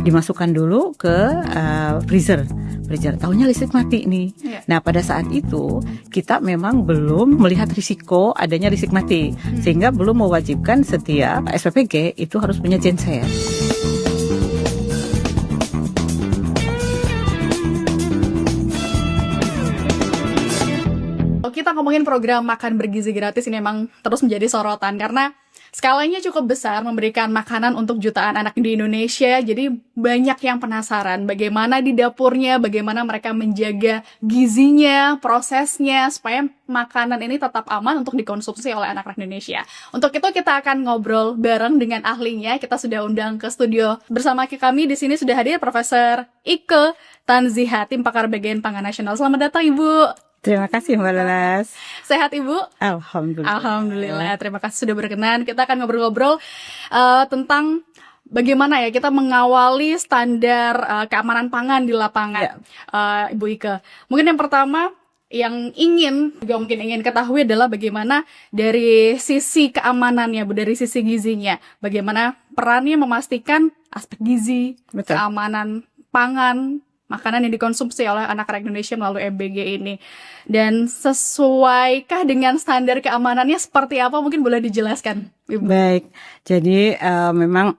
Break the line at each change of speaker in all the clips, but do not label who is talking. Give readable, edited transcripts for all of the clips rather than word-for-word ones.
dimasukkan dulu ke freezer. Tahunya listrik mati nih. Nah, pada saat itu kita memang belum melihat risiko adanya listrik mati, sehingga belum mewajibkan setiap SPPG itu harus punya genset.
Kita ngomongin program makan bergizi gratis ini memang terus menjadi sorotan karena skalanya cukup besar, memberikan makanan untuk jutaan anak di Indonesia. Jadi banyak yang penasaran bagaimana di dapurnya, bagaimana mereka menjaga gizinya, prosesnya, supaya makanan ini tetap aman untuk dikonsumsi oleh anak-anak Indonesia. Untuk itu kita akan ngobrol bareng dengan ahlinya. Kita sudah undang ke studio bersama kami. Di sini sudah hadir Profesor Ike Tanziha, tim pakar bagian pangan nasional. Selamat datang, Ibu.
Terima kasih, Mbak Lelas.
Sehat, Ibu?
Alhamdulillah.
Alhamdulillah. Terima kasih sudah berkenan. Kita akan ngobrol-ngobrol tentang bagaimana ya kita mengawali standar keamanan pangan di lapangan, Ibu Ike. Mungkin yang pertama yang mungkin ingin ketahui adalah bagaimana dari sisi keamanannya, Bu, dari sisi gizinya. Bagaimana perannya memastikan aspek gizi, keamanan pangan, makanan yang dikonsumsi oleh anak-anak Indonesia melalui MBG ini. Dan sesuaikah dengan standar keamanannya seperti apa? Mungkin boleh dijelaskan, Ibu.
Baik, jadi memang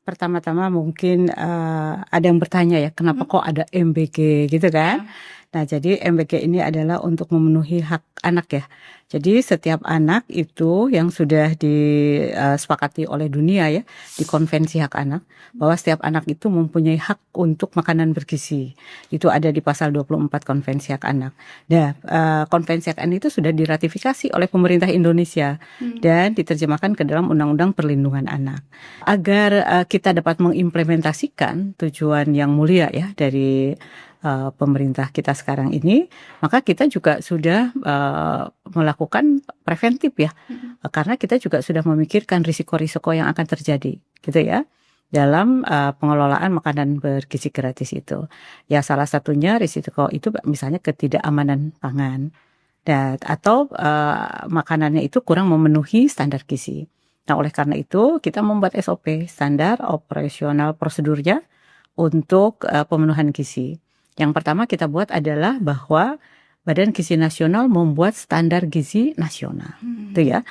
pertama-tama mungkin ada yang bertanya ya, kenapa kok ada MBG gitu kan? Nah, jadi MBG ini adalah untuk memenuhi hak anak ya. Jadi setiap anak itu yang sudah disepakati oleh dunia ya, di Konvensi Hak Anak, bahwa setiap anak itu mempunyai hak untuk makanan bergizi. Itu ada di pasal 24 Konvensi Hak Anak. Nah, Konvensi Hak Anak itu sudah diratifikasi oleh pemerintah Indonesia dan diterjemahkan ke dalam Undang-Undang Perlindungan Anak. Agar kita dapat mengimplementasikan tujuan yang mulia ya dari pemerintah kita sekarang ini, maka kita juga sudah melakukan preventif ya, karena kita juga sudah memikirkan risiko-risiko yang akan terjadi, gitu ya, dalam pengelolaan makanan bergizi gratis itu. Ya, salah satunya risiko itu misalnya ketidakamanan pangan, atau makanannya itu kurang memenuhi standar gizi. Nah, oleh karena itu kita membuat SOP, standar operasional prosedurnya untuk pemenuhan gizi. Yang pertama kita buat adalah bahwa Badan Gizi Nasional membuat standar gizi nasional, itu ya.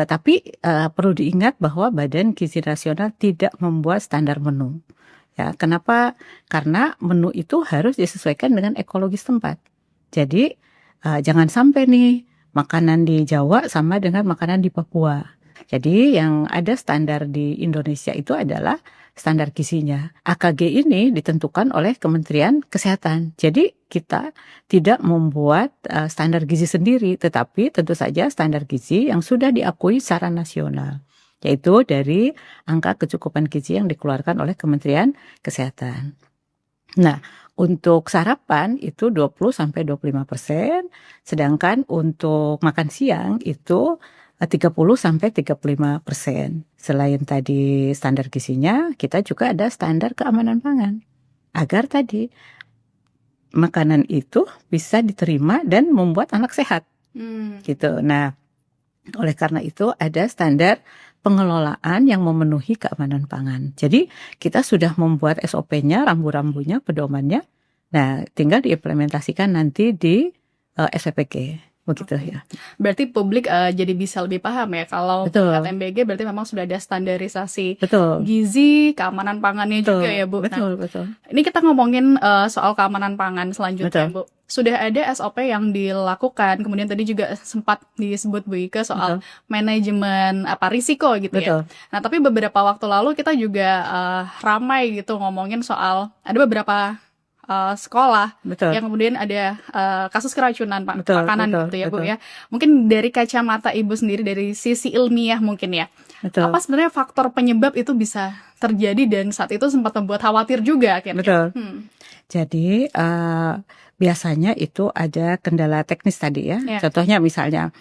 Tapi perlu diingat bahwa Badan Gizi Nasional tidak membuat standar menu. Ya, kenapa? Karena menu itu harus disesuaikan dengan ekologi setempat. Jadi jangan sampai nih makanan di Jawa sama dengan makanan di Papua. Jadi yang ada standar di Indonesia itu adalah standar gizinya. AKG ini ditentukan oleh Kementerian Kesehatan. Jadi kita tidak membuat standar gizi sendiri, tetapi tentu saja standar gizi yang sudah diakui secara nasional, yaitu dari angka kecukupan gizi yang dikeluarkan oleh Kementerian Kesehatan. Nah, untuk sarapan itu 20-25%, sedangkan untuk makan siang itu 30-35%. Selain tadi standar gizinya, kita juga ada standar keamanan pangan. Agar tadi makanan itu bisa diterima dan membuat anak sehat. Gitu. Nah, oleh karena itu ada standar pengelolaan yang memenuhi keamanan pangan. Jadi kita sudah membuat SOP-nya, rambu-rambunya, pedomannya. Nah, tinggal diimplementasikan nanti di SPPG. Begitu ya.
Berarti publik jadi bisa lebih paham ya kalau melihat MBG berarti memang sudah ada standarisasi gizi, keamanan pangannya juga ya, Bu.
Betul.
Ini kita ngomongin soal keamanan pangan selanjutnya, Bu. Sudah ada SOP yang dilakukan, kemudian tadi juga sempat disebut Bu Ike soal manajemen risiko gitu ya. Nah, tapi beberapa waktu lalu kita juga ramai gitu ngomongin soal ada beberapa sekolah yang kemudian ada kasus keracunan makanan gitu ya, Bu ya. Mungkin dari kacamata Ibu sendiri dari sisi ilmiah mungkin ya. Apa sebenarnya faktor penyebab itu bisa terjadi dan saat itu sempat membuat khawatir juga akhirnya.
Jadi biasanya itu ada kendala teknis tadi ya. Contohnya misalnya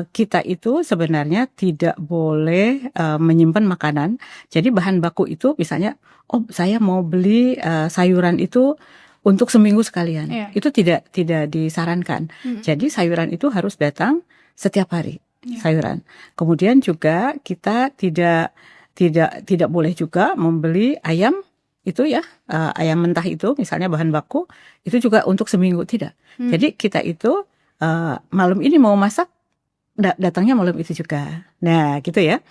kita itu sebenarnya tidak boleh menyimpan makanan. Jadi bahan baku itu misalnya, saya mau beli sayuran itu untuk seminggu sekalian. Itu tidak disarankan. Jadi sayuran itu harus datang setiap hari, sayuran. Kemudian juga kita tidak tidak boleh juga membeli ayam itu ya, ayam mentah itu misalnya bahan baku itu juga untuk seminggu, tidak. Jadi kita itu malam ini mau masak, datangnya malam itu juga. Nah gitu ya.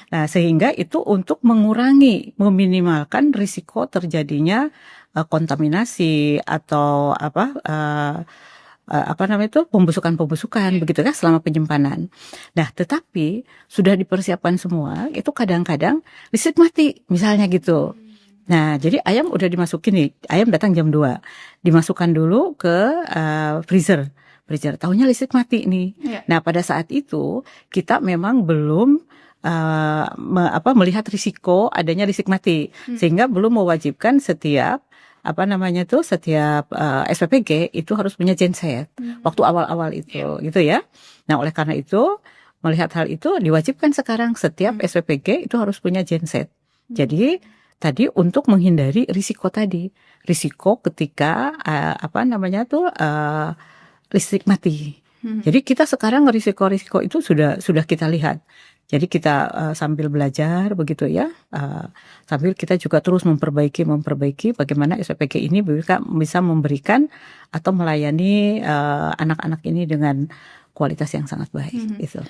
Nah sehingga itu untuk mengurangi, meminimalkan risiko terjadinya kontaminasi atau apa namanya itu, pembusukan begitu kan selama penyimpanan. Nah tetapi sudah dipersiapkan semua, itu kadang-kadang listrik mati misalnya gitu. Nah jadi ayam udah dimasukin nih, ayam datang jam 2, dimasukkan dulu ke freezer, tahunya listrik mati nih. Nah pada saat itu kita memang belum melihat risiko adanya listrik mati, sehingga belum mewajibkan setiap setiap SPPG itu harus punya genset waktu awal-awal itu, gitu ya. Nah oleh karena itu, melihat hal itu diwajibkan sekarang setiap SPPG itu harus punya genset. Jadi tadi untuk menghindari risiko ketika listrik mati. Jadi kita sekarang risiko-risiko itu sudah kita lihat. Jadi kita sambil belajar begitu ya, sambil kita juga terus memperbaiki bagaimana SPPG ini bisa memberikan atau melayani anak-anak ini dengan kualitas yang sangat baik. Itu.